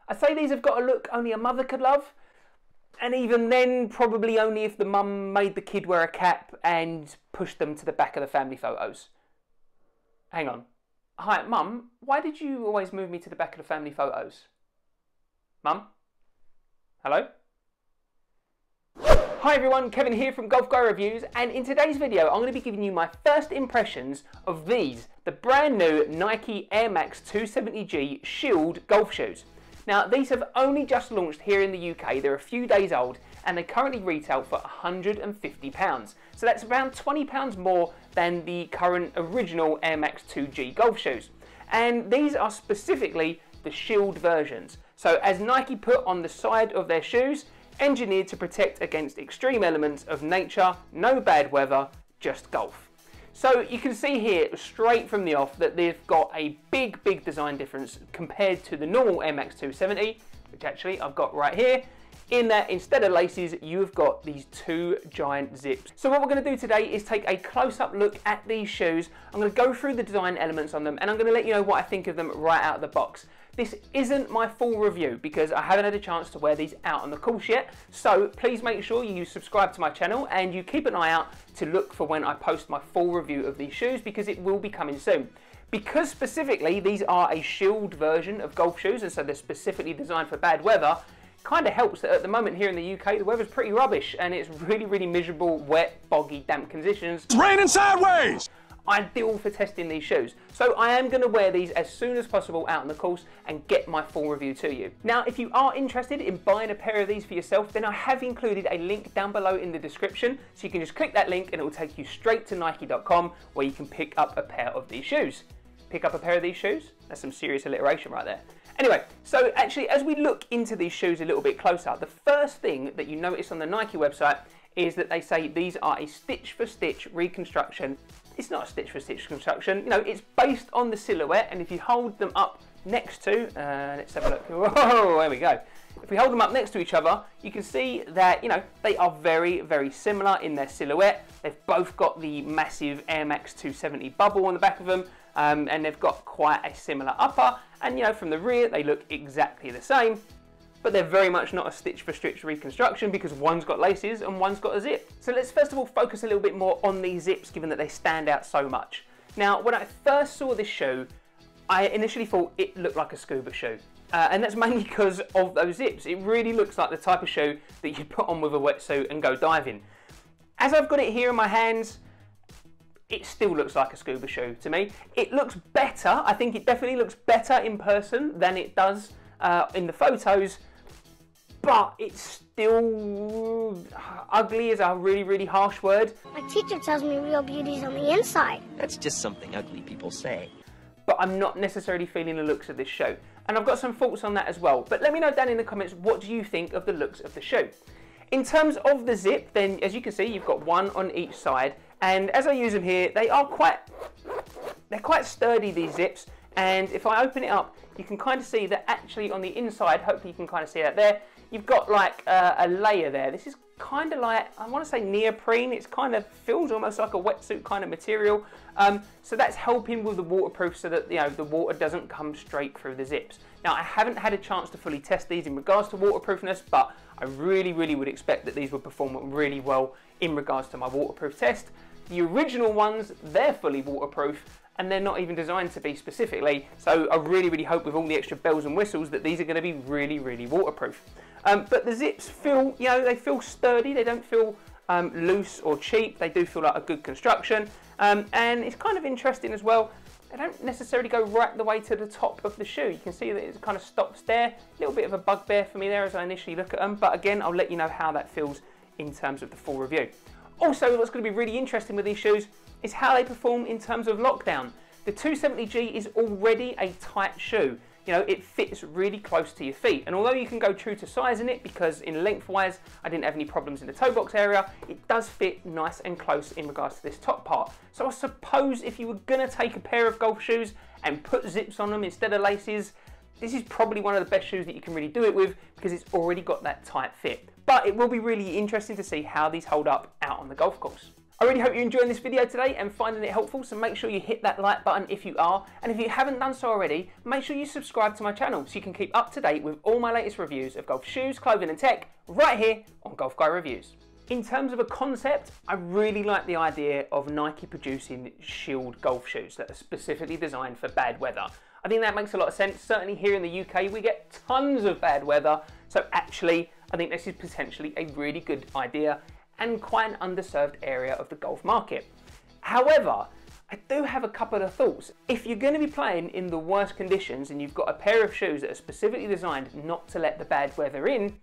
I'd say these have got a look only a mother could love. And even then, probably only if the mum made the kid wear a cap and pushed them to the back of the family photos. Hang on. Hi, Mum, why did you always move me to the back of the family photos? Mum? Hello? Hi everyone, Kevin here from Golf Guy Reviews, and in today's video I'm going to be giving you my first impressions of these, the brand new Nike Air Max 270G Shield golf shoes. Now these have only just launched here in the UK, they're a few days old, and they currently retail for £150. So that's around £20 more than the current original Air Max 2G golf shoes. And these are specifically the Shield versions. So as Nike put on the side of their shoes, engineered to protect against extreme elements of nature, no bad weather, just golf. So you can see here straight from the off that they've got a big design difference compared to the normal Air Max 270, which actually I've got right here, in that instead of laces you've got these two giant zips. So what we're going to do today is take a close-up look at these shoes. I'm going to go through the design elements on them and I'm going to let you know what I think of them right out of the box. This isn't my full review because I haven't had a chance to wear these out on the course yet, so please make sure you subscribe to my channel and you keep an eye out to look for when I post my full review of these shoes, because it will be coming soon. Because specifically these are a Shield version of golf shoes and so they're specifically designed for bad weather, kind of helps that at the moment here in the UK the weather's pretty rubbish and it's really miserable, wet, boggy, damp conditions. It's raining sideways! Ideal for testing these shoes. So I am going to wear these as soon as possible out on the course and get my full review to you. Now if you are interested in buying a pair of these for yourself, then I have included a link down below in the description, so you can just click that link and it will take you straight to Nike.com where you can pick up a pair of these shoes. Pick up a pair of these shoes? That's some serious alliteration right there. Anyway, so actually as we look into these shoes a little bit closer, the first thing that you notice on the Nike website is that they say these are a stitch-for-stitch reconstruction. It's not a stitch-for-stitch construction, you know, it's based on the silhouette, and if you hold them up next to, let's have a look, whoa, there we go. If we hold them up next to each other, you can see that, you know, they are very similar in their silhouette. They've both got the massive Air Max 270 bubble on the back of them, and they've got quite a similar upper, and you know, from the rear they look exactly the same, but they're very much not a stitch-for-stitch reconstruction because one's got laces and one's got a zip. So let's first of all focus a little bit more on these zips, given that they stand out so much. Now, when I first saw this shoe, I initially thought it looked like a scuba shoe. And that's mainly because of those zips. It really looks like the type of shoe that you'd put on with a wetsuit and go diving. As I've got it here in my hands, it still looks like a scuba shoe to me. It looks better. I think it definitely looks better in person than it does in the photos, but it's still ugly is a really harsh word. My teacher tells me real beauty's on the inside. That's just something ugly people say. But I'm not necessarily feeling the looks of this shoe. And I've got some thoughts on that as well. But let me know down in the comments, what do you think of the looks of the shoe? In terms of the zip, then as you can see, you've got one on each side. And as I use them here, they're quite sturdy, these zips. And if I open it up, you can kind of see that actually on the inside, hopefully you can kind of see that there, you've got like a layer there. This is kind of like, I want to say neoprene. It's kind of feels almost like a wetsuit kind of material. So that's helping with the waterproof so that, you know, the water doesn't come straight through the zips. Now I haven't had a chance to fully test these in regards to waterproofness, but I really would expect that these would perform really well in regards to my waterproof test. The original ones, they're fully waterproof, and they're not even designed to be specifically, so I really hope with all the extra bells and whistles that these are going to be really waterproof. But the zips feel, you know, they feel sturdy, they don't feel loose or cheap, they do feel like a good construction, and it's kind of interesting as well, they don't necessarily go right the way to the top of the shoe. You can see that it kind of stops there, a little bit of a bugbear for me there as I initially look at them, but again, I'll let you know how that feels in terms of the full review. Also, what's going to be really interesting with these shoes is how they perform in terms of lockdown. The 270G is already a tight shoe. You know, it fits really close to your feet. And although you can go true to size in it, because in lengthwise, I didn't have any problems in the toe box area, it does fit nice and close in regards to this top part. So I suppose if you were gonna take a pair of golf shoes and put zips on them instead of laces, this is probably one of the best shoes that you can really do it with because it's already got that tight fit. But it will be really interesting to see how these hold up out on the golf course. I really hope you're enjoying this video today and finding it helpful, so make sure you hit that like button if you are, and if you haven't done so already, make sure you subscribe to my channel so you can keep up to date with all my latest reviews of golf shoes, clothing and tech right here on Golf Guy Reviews. In terms of a concept, I really like the idea of Nike producing Shield golf shoes that are specifically designed for bad weather. I think that makes a lot of sense. Certainly here in the UK we get tons of bad weather, so actually I think this is potentially a really good idea and quite an underserved area of the golf market. However, I do have a couple of thoughts. If you're going to be playing in the worst conditions and you've got a pair of shoes that are specifically designed not to let the bad weather in,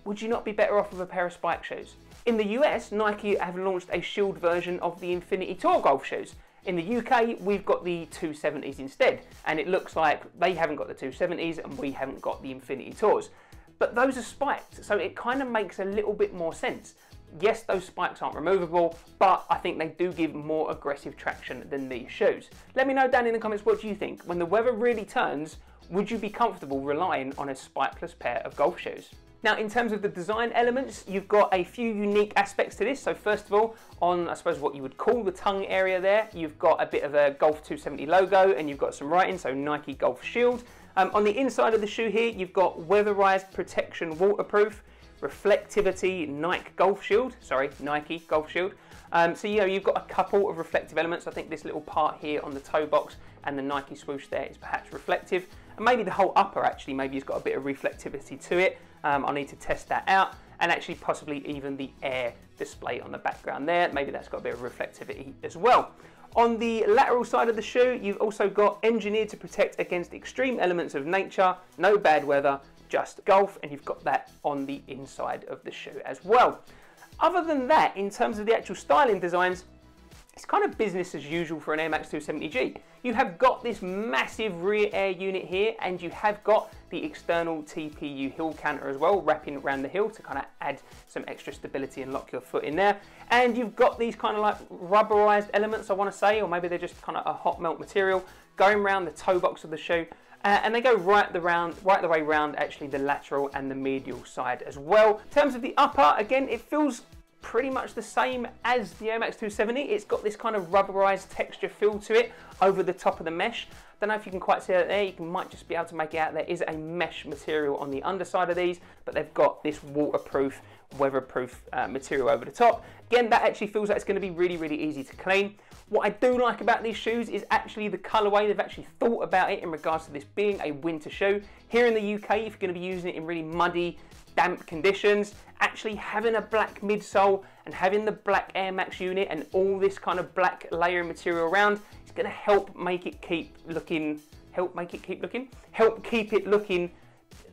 would you not be better off with a pair of spike shoes? In the US, Nike have launched a Shield version of the Infinity Tour golf shoes. In the UK, we've got the 270s instead, and it looks like they haven't got the 270s and we haven't got the Infinity Tours. But those are spiked, so it kind of makes a little bit more sense. Yes, those spikes aren't removable, but I think they do give more aggressive traction than these shoes. Let me know down in the comments, what do you think? When the weather really turns, would you be comfortable relying on a spikeless pair of golf shoes? Now, in terms of the design elements, you've got a few unique aspects to this. So first of all, on I suppose what you would call the tongue area there, you've got a bit of a Golf 270 logo and you've got some writing, so Nike Golf Shield. On the inside of the shoe here, you've got weatherized protection waterproof, reflectivity Nike Golf Shield. So you've got a couple of reflective elements. I think this little part here on the toe box and the Nike swoosh there is perhaps reflective. And maybe the whole upper actually maybe has got a bit of reflectivity to it. I'll need to test that out. And actually possibly even the air display on the background there. Maybe that's got a bit of reflectivity as well. On the lateral side of the shoe, you've also got engineered to protect against extreme elements of nature, no bad weather, just golf, and you've got that on the inside of the shoe as well. Other than that, in terms of the actual styling designs, it's kind of business as usual for an Air Max 270G. You have got this massive rear air unit here, and you have got the external TPU heel canter as well, wrapping around the heel to kind of add some extra stability and lock your foot in there. And you've got these kind of like rubberized elements, I want to say, or maybe they're just kind of a hot melt material going around the toe box of the shoe. And they go right the way round actually the lateral and the medial side as well. In terms of the upper, again, it feels pretty much the same as the Air Max 270. It's got this kind of rubberized texture feel to it over the top of the mesh. Don't know if you can quite see that there. You might just be able to make it out. There is a mesh material on the underside of these, but they've got this waterproof, weatherproof material over the top. Again, that actually feels like it's going to be really, really easy to clean. What I do like about these shoes is actually the colorway. They've actually thought about it in regards to this being a winter shoe. Here in the UK, if you're going to be using it in really muddy, damp conditions, actually having a black midsole and having the black Air Max unit and all this kind of black layer material around, it's going to help keep it looking,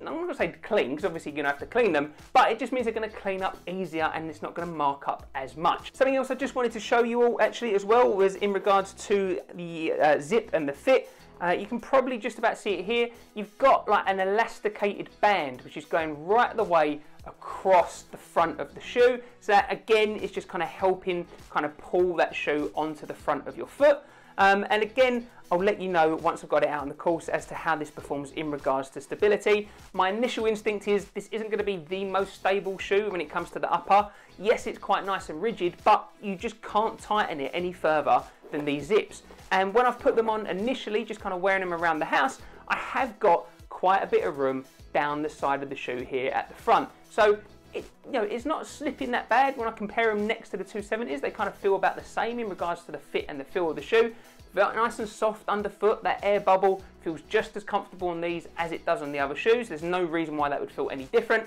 I'm not going to say clean, because obviously you're going to have to clean them, but it just means they're going to clean up easier and it's not going to mark up as much. Something else I just wanted to show you all actually as well was in regards to the zip and the fit. You can probably just about see it here. You've got like an elasticated band which is going right the way across the front of the shoe. So that again is just kind of helping kind of pull that shoe onto the front of your foot. And again, I'll let you know once I've got it out on the course as to how this performs in regards to stability. My initial instinct is this isn't going to be the most stable shoe when it comes to the upper. Yes, it's quite nice and rigid, but you just can't tighten it any further than these zips. And when I've put them on initially, just kind of wearing them around the house, I have got quite a bit of room down the side of the shoe here at the front. So it's not slipping that bad. When I compare them next to the 270s, they kind of feel about the same in regards to the fit and the feel of the shoe. Very nice and soft underfoot. That air bubble feels just as comfortable on these as it does on the other shoes. There's no reason why that would feel any different,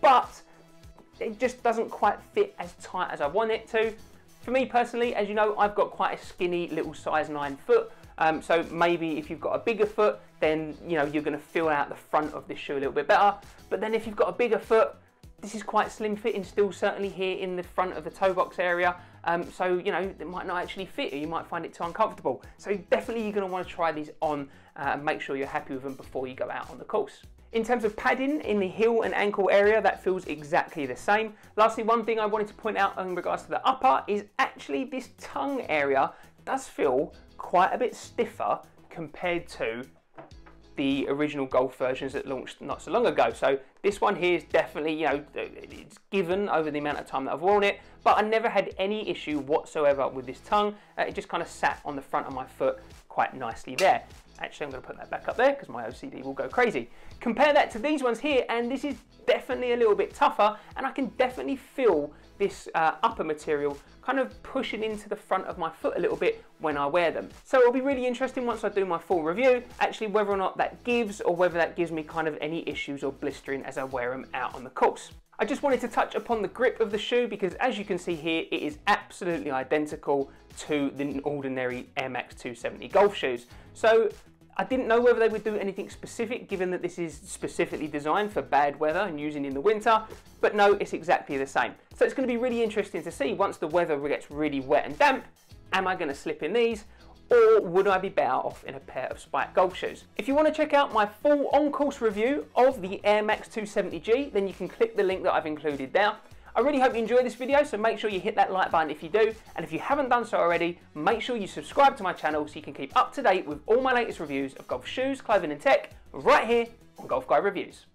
but it just doesn't quite fit as tight as I want it to. For me personally, as you know, I've got quite a skinny little size 9 foot. So maybe if you've got a bigger foot, then you're going to feel out the front of this shoe a little bit better. But then if you've got a bigger foot, this is quite slim fitting still, certainly here in the front of the toe box area. So it might not actually fit you. You might find it too uncomfortable. So definitely you're going to want to try these on and make sure you're happy with them before you go out on the course. In terms of padding in the heel and ankle area, that feels exactly the same. Lastly, one thing I wanted to point out in regards to the upper is actually this tongue area does feel quite a bit stiffer compared to the original Golf versions that launched not so long ago. So this one here is definitely, you know, it's given over the amount of time that I've worn it, but I never had any issue whatsoever with this tongue. It just kind of sat on the front of my foot quite nicely there. Actually, I'm going to put that back up there because my OCD will go crazy. Compare that to these ones here, and this is definitely a little bit tougher, and I can definitely feel this upper material kind of pushing into the front of my foot a little bit when I wear them. So it'll be really interesting once I do my full review, actually whether or not that gives, or whether that gives me kind of any issues or blistering as I wear them out on the course. I just wanted to touch upon the grip of the shoe because as you can see here, it is absolutely identical to the ordinary Air Max 270 golf shoes. So I didn't know whether they would do anything specific given that this is specifically designed for bad weather and using in the winter, but no, it's exactly the same. So it's going to be really interesting to see once the weather gets really wet and damp, am I going to slip in these? Or would I be better off in a pair of Spike golf shoes? If you want to check out my full on-course review of the Air Max 270G, then you can click the link that I've included there. I really hope you enjoyed this video, so make sure you hit that like button if you do, and if you haven't done so already, make sure you subscribe to my channel so you can keep up to date with all my latest reviews of golf shoes, clothing and tech right here on Golf Guy Reviews.